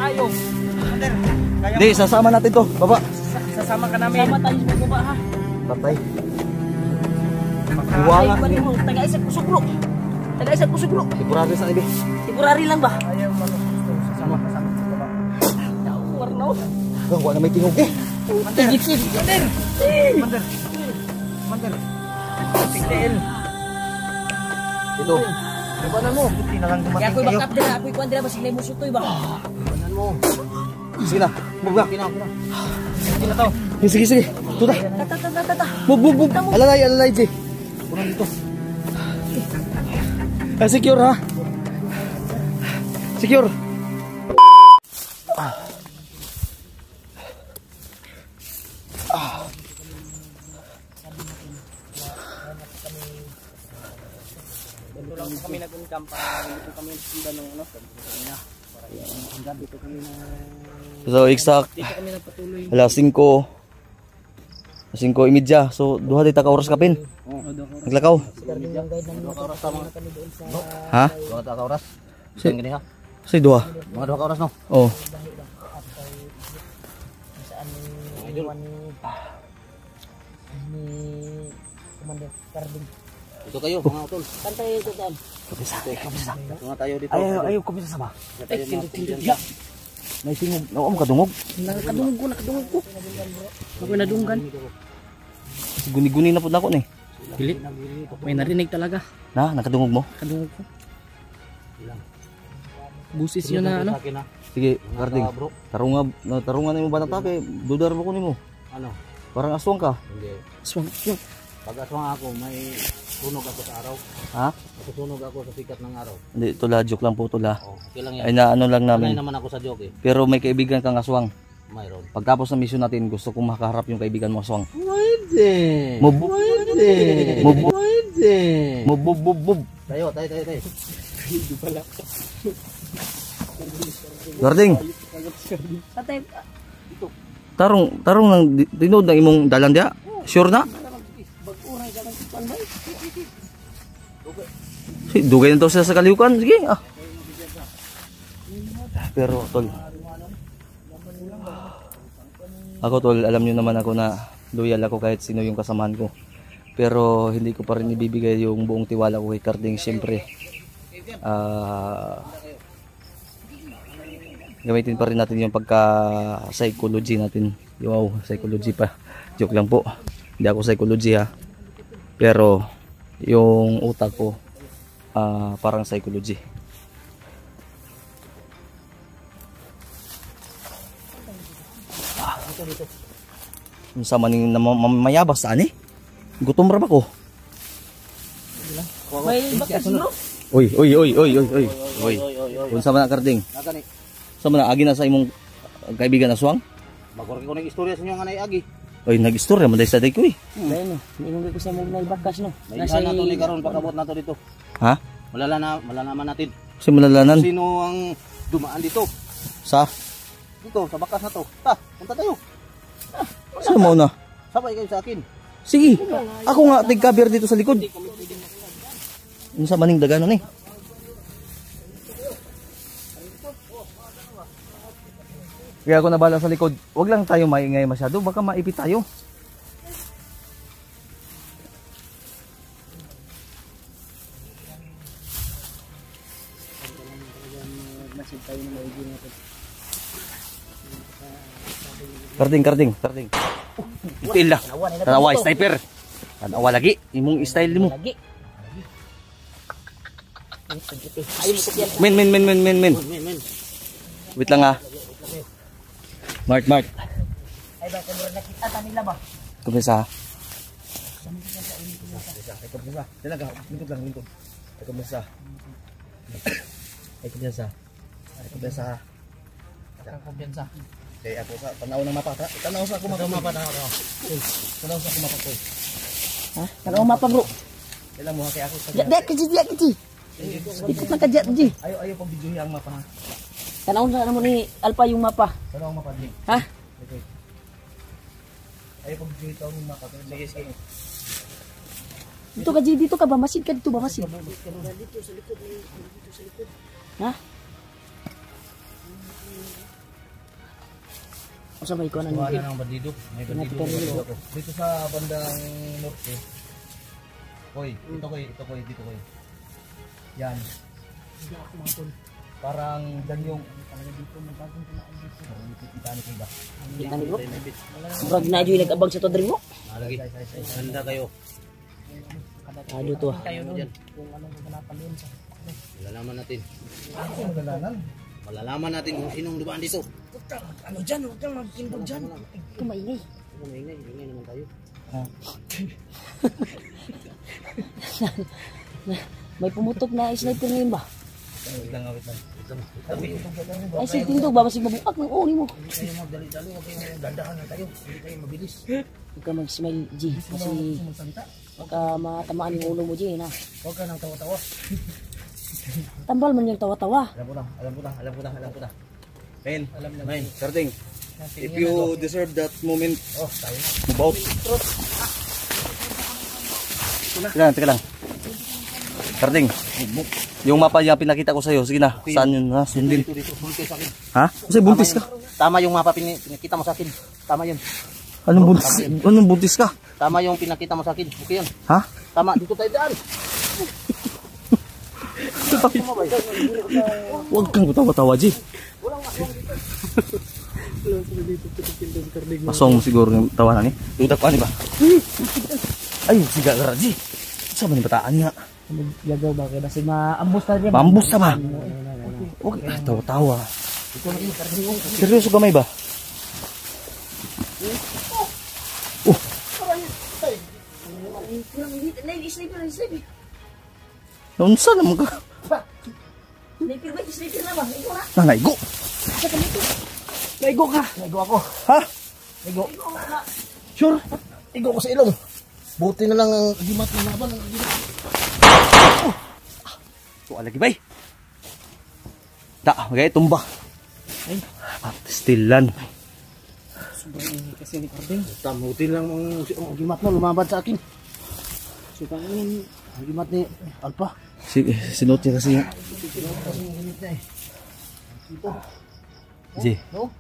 tayo. Commander, Hindi, sasama natin to. Baba. sasama ka namin. Sama tayo sa baba ha. Patay. Ay, bali mo, taga-isang kusuglo. Taga-isang kusuglo. Temporary sa ibi. Temporary lang ba? Ayaw mo sasama sa baba. Warno. Wala na may tingog eh. Tigit. Commander. Commander. Tigil. Ito. Labanan mo. Buti na lang Kaya dumating ako'y kayo. bakap din na. Ako'y kuwan din na. Basilay mo sutoy ba? Labanan mo. Sige na. Move na. Sige na to. Sige. Tuta. Tata. Move. Alalay, Jay. Punong dito. Secure ha. Secure. Kami nag-uncam para hindi kami sundan ng ano. Para dito kami na... So exact. Dito kami nagpatuloy. Alas 5:30. So duha di ta ka oras kapin. Naglakaw. Ha? Duha ka oras. Si Gani ha. si duha. Mga duha ka oras no. Oh. Saan ni Commander Carding. Ito kayo mga utol. Kantay ito daan. Kabisa. Mga tayo dito. Ayaw kabisa sama. Tindog. May tingog. Oo mo kadungog. Nakadungog ko. Ako'y nadunggan. Guni-guni na pud nako ni. Pilit. May narinig talaga. Na, nakadungog mo? Kadungog ko. Busis yun na ano. Sige, Carding. Tarungan nimo ba ta kay dudar mo ko nimo. Ano? Parang aswang ka. Hindi. Swang. Pag aswang ako may sunog ako sa araw. Ha? Masusunog ako sa sikat ng araw. Hindi, tula, joke lang po tula. Oh, okay lang yan. Ay na ano lang Sanay namin. naman ako sa joke eh. Pero may kaibigan kang aswang. Mayroon. Pagtapos ng mission natin, gusto kong makaharap yung kaibigan mo aswang. Pwede. Move. Pwede. Move. Pwede. Move. Tayo. Carding, Patay. tarong nang tinod ng imong dalan dia. Sure na? Bag-uray ka ng panbay. Si dugay na to siya sa kaliukan. Sige. Pero tol. Ako tol, alam niyo naman ako na loyal ako kahit sino yung kasamahan ko. Pero hindi ko pa rin ibibigay yung buong tiwala ko kay Carding. Siyempre, gamitin pa rin natin yung pagka-psychology natin. Wow, psychology pa. Joke lang po. Hindi ako psychology ha. Pero, yung utak ko, parang psychology. Yung sa maning mayabas saan eh? Gutom ra ba ko? May bakas bro. Uy. Unsa man na Carding? Nagani. Sa man agi na sa imong kaibigan aswang? Magkorek ko ng istorya sa inyo nga agi. Oy, nag-istorya man dai sa day ko eh. Dahil no. Minungay ko sa mga may bakas no. Nasa na to ni karon pagabot nato dito. Ha? Malalaman natin. Si malalanan Sino ang dumaan dito? sa Dito sa bakas na to. Punta tayo. sa mo na. Sabay kayo sa akin. Sige. Ako nga tig-cover dito sa likod. Unsa maning daganon eh? Kaya ako nabala sa likod. Huwag lang tayo maingay masyado, baka maipit tayo. Karding. Itil na. Tanawa, sniper. Tanawa lagi. Imong style mo. Lagi. Men. Wait lang ha. Mart. Ay ba kung nakita ta nila ba? Kumisa. Talaga, lingkod. Kumisa. Ay kumisa. Ang kumpiyansa. Kaya ako sa tanaw ng mapa. Tanaw sa ako mapa na ako. Tanaw sa ako mapa ko. Ha? Tanaw mapa bro. Kailan mo kaya ako sa. Dek kiji. Ikot na ka ji. Ayaw pang video ang mapa ha. Tanaw na mo ni Alpha yung mapa. Tanaw ang mapa din. Ha? Okay. Ayaw pang video ang mapa. Sige. Dito ka ba? Masid ka dito ba? Masid. Ha? Asa may kuan Kuha ano? na ng bandido. May bandido Bandido. ako. Dito sa bandang norte. Koy, ito koy, dito koy. Yan. Parang dyan yung dito may bagong tumaan dito. Kita ni ba? Kita ni bro. Brag na joy nag-abang sa todring mo. Lagi. Ganda kayo. Ado to. Kayo diyan. Malalaman natin. Malalaman natin kung sinong dumaan dito. Ano dyan? Huwag kang magkindog dyan. Kumaingay. Ingay naman tayo. May pumutok na sniper ngayon ba? Wait lang. Ay, si tindog ba? Masig mabukat ng uli mo. Hindi kayo magdali-dali. Huwag kayong dandahan na tayo. Hindi kayo mabilis. Huwag ka mag-smile, G. Kasi baka matamaan yung ulo mo, G. Na. Huwag ka nang tawa-tawa. Tambal man yung tawa-tawa. Alam ko na. Men, Karding. If you deserve that moment, tayo na. Move out. Teka lang. Karding, yung mapa yung pinakita ko sa'yo, sige na, saan yun ha? Sundin. Dito, buntis sa akin. Ha? Kasi buntis ka. Tama yung mapa pinakita mo sa akin. Tama yun. Anong buntis ka? Tama yung pinakita mo sa akin. Okay yun. Ha? Tama, dito tayo daan. Huwag kang tawa-tawa, G. Pasong mo siguro yung tawanan eh. Dudak pa ni ba? Ay, siga gara, G. Saan ba yung bataan nga? Yagaw ba? Kaya kasi maambos na rin. Mambus ka ba? Huwag ka tawa-tawa. Seryoso gamay ba? Naunsa naman ka? Nanaygo. Naigo ka. Naigo ako. Ha? Naigo. Sure? Naigo ko sa ilong. Buti na lang ang agimat ng laban. Ang agimat. Tuwa lagi bay. Da, magay tumba. Ay, stilan. Kasi ni Karding. Buti lang ang agimat mo lumaban sa akin. Sukang ang agimat ni Alpha. Sige, sinot niya kasi yung... Kasi ang agimat niya eh. Ito. G. No?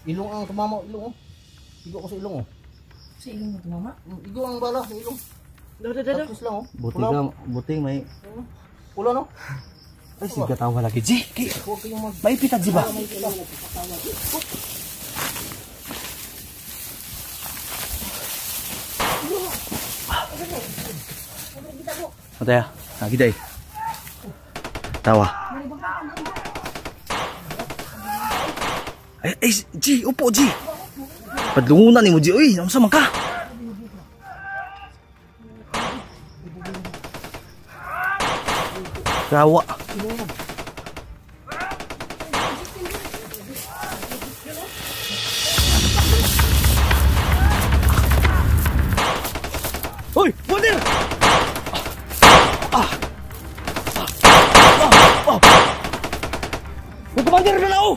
Ilong ang tumama. Ilong oh. Igo ko sa ilong oh. Sa ilong mo tumama? Igo ang bala sa ilong. Tapos lang oh. Buti may... Pula no? Ay, sige tawa lagi. G, Huwag kayong mag... may pitag G ba? Mataya, lagi day. Tawa. Ay, G, upo G. Padlungunan ni mo G, uy, naman ka. Gawa. Hoy, water! May commander na lao!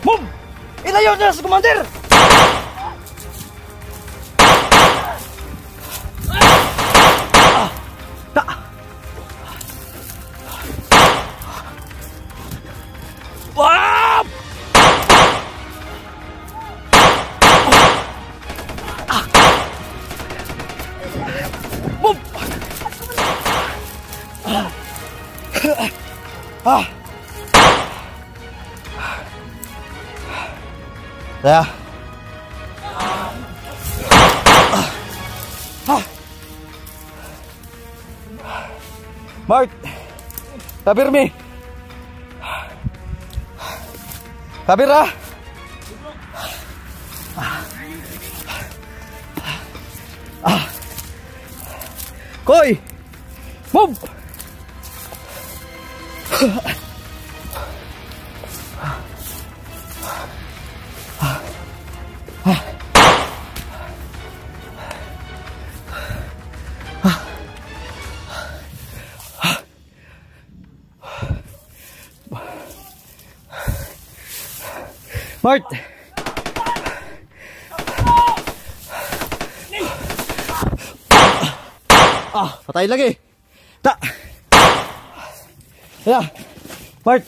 Move! Ilayo na sa commander! Wap! Move! Kaya Mark, kabir mi. Kabir ha. Koy, move. Mart! Patay lagi. Ta! Kaya, Mart!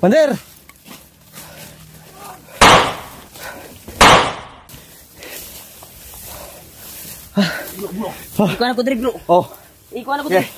Mander! Ikuan ako diri, bro. Oh, Ikuan ako okay. diri.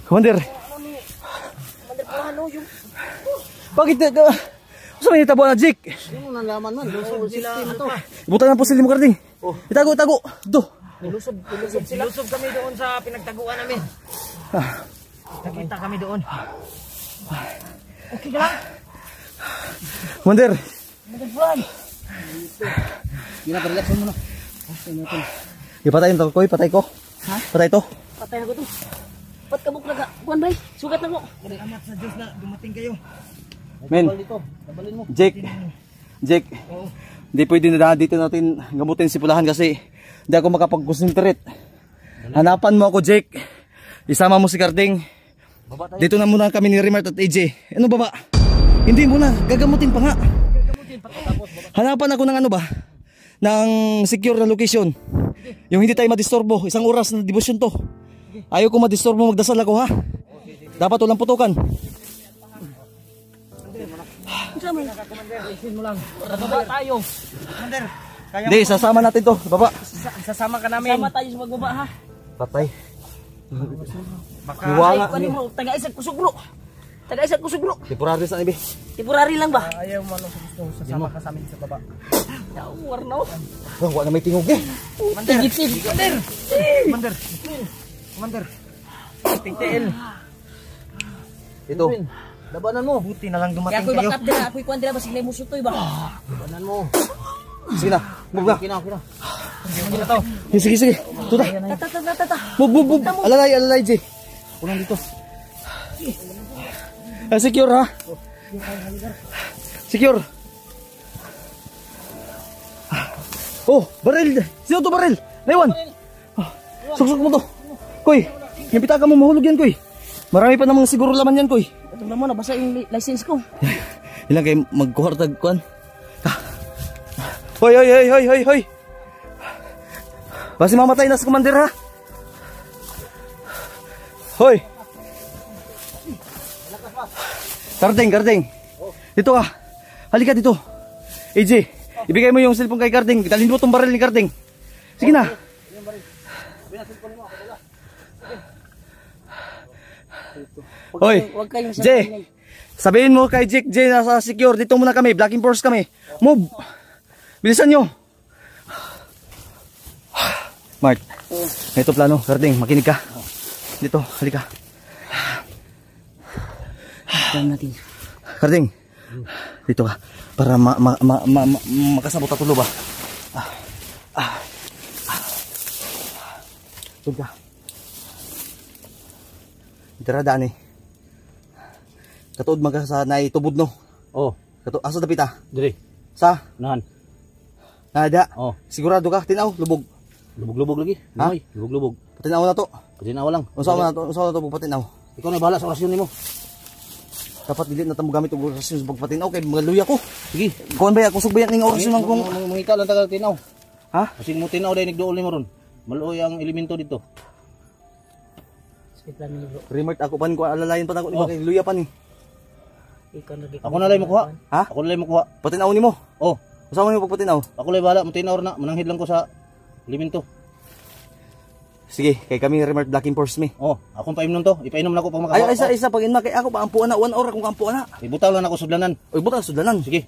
Commander. Bakit ito? Gusto mo itabo na Jake? Yung nalaman man, lusob sila to. Ibutan ng pusil mo Karding. Itago, itago. Do. Lusob sila. Lusob kami doon sa pinagtaguan namin. Nakita kami doon. Okay ka lang? Commander. Relax mo muna. Ipatayin to, Koy. Patay ko. Ha? Patay to. Patay ako to. Ba't kabuk na ka? Buwan bay, sugat na ko. Salamat sa Diyos na dumating kayo. Men. Tabalin mo. Jake. Hindi pwede na dito natin gamutin si Pulahan kasi hindi ako makapag-concentrate. Hanapan mo ako, Jake. Isama mo si Karding. Dito na muna kami ni Rimart at AJ. Ano ba? Hindi muna, gagamutin pa nga. Hanapan ako ng ano ba? Ng secure na location. Yung hindi tayo madisturbo. Isang oras na devotion to. Ayaw ko madisturbo, magdasal ako ha. Dapat walang putukan. Bababa tayo. Commander, kaya Hindi, sasama natin to. Baba. sasama ka namin. Sama tayo sa pagbaba ha. Patay. Baka Iwala. Ay, bro, taga-isag kusog bro. Taga-isag kusog bro. Temporary sa ibi. Temporary lang ba? ayaw mo ano sa gusto sasama ka sa amin sa baba. Warno. Wala na may tingog eh. Tigit-tigit. Commander. Commander. Tingtel. Ito. Labanan mo. Buti na lang Kaya dumating ako'y kayo. bakap dira, ako'y kuwan dira basig na musutoy ba? Labanan mo. Sige na. Move na. Kina. Sige. Tuta. Tata. Move. Alalay, Jay. Kulong dito. Secure ha. Secure. Oh, baril. Sino to baril? Naiwan. Suksok mo to. Koy, yung pitaka mo mahulog yan, Koy. Marami pa namang siguro laman yan, Koy. Ito na mo na basa yung license ko. Ilang kayo magkuhartag kuan. Hoy. Basi mamatay na sa commander ha. Hoy. Karding. Dito ka. Halika dito. AJ, ibigay mo yung cellphone kay Karding. Dalhin mo tong baril ni Karding. Sige na. Hoy, Huwag kayong Jay. Sabihin mo kay Jake, Jay, nasa secure. Dito muna kami. Blocking force kami. Move. Bilisan nyo. Mart. Ito plano. Karding, makinig ka. Dito, halika. Yan natin. Karding, dito ka. Para makasabot at tulo ba? Doon ka. Itiradaan eh. Katuod magka sa naitubod no. Oh, Asa dapit ah? dire. Sa? Nahan. Nada. Oh, Sigurado ka? Tinaw, lubog. lubog-lubog lagi. Ha? Noy, lubog-lubog. Patinaw na to. Patinaw lang. Unsa na to patinaw. Ikaw na bahala sa orasyon nimo. Dapat dili na tamo gamit og orasyon sa pagpatinaw kay mga luya ko. Sige. Kuan ba ako sugbayan ning orasyon ng kung mangita lang tagal tinaw. ha? Kasi mo tinaw dai nigduol nimo ron. Maluoy ang elemento dito. Speed lang ni bro. Remote ako pan ko alalayan pa ako kay luya pa ni. Ikaw na Ako na lay mo kuha. Ha? Ako na lay mo kuha. Patinaw nimo. Oh, Unsa man mo pagpatinaw? ako lay bahala mo tinaw na. Mananghid lang ko sa elemento. Sige, kay kami remote blocking force me. Oh, akong painom to. Ipainom na ko pag Ay, makakuha. isa pag inma kay ako pa ampuan na 1 hour akong ampuan na. Ibutaw lang ako sudlanan. Oy, buta sudanan. Sige.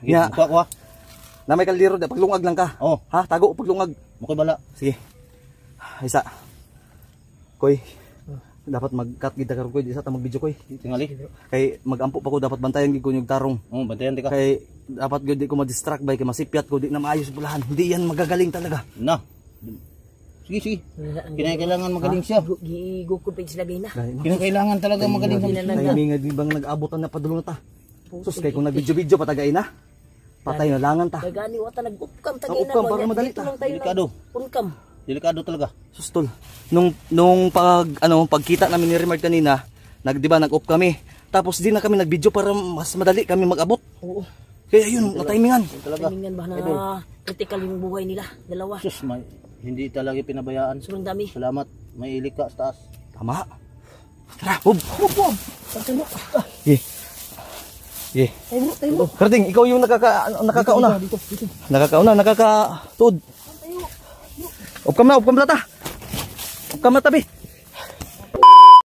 Sige, Ya. kuha kuha. Na may kaldero da paglungag lang ka. Oh, Ha, tago paglungag. mo koy bala. Sige. Isa. Koy. dapat mag-cut gid karon ko di sa ta mag-video ko. Tingali. Kay mag-ampo pa ko dapat bantayan gid ko yung tarong. Oh, bantayan di ka. Kay dapat gud di ko ma-distract bay kay masipyat ko di na maayos bulahan. Hindi yan magagaling talaga. Na. Sige, sige. Kinakailangan magaling siya. Gigukod pa sila gay na. Kinakailangan talaga magaling siya. Timing nga di bang nag-abutan na padulong ta. Sus kay kung nag-video-video patagay na. Patay na langan ta. Dagani wata nag-upcam tagay na. Upcam para madali ta. Delikado. Unkam. Delikado talaga. Sustol. Nung pagkita namin ni Remard kanina, di ba nag-off kami. Tapos di na kami nag-video para mas madali kami mag-abot. Oo. Kaya yun, na-timingan. Talaga. Timingan ba na critical yung buhay nila. Dalawa. Sus, hindi talaga pinabayaan. Sobrang dami. Salamat. May ilik ka sa taas. Tama. Tara, hub. Pagtano. Ye. Ye. Tayo. Karding, ikaw yung nakakauna. Nakakauna, nakakatuod. Upkam na ta. Upkam na tabi.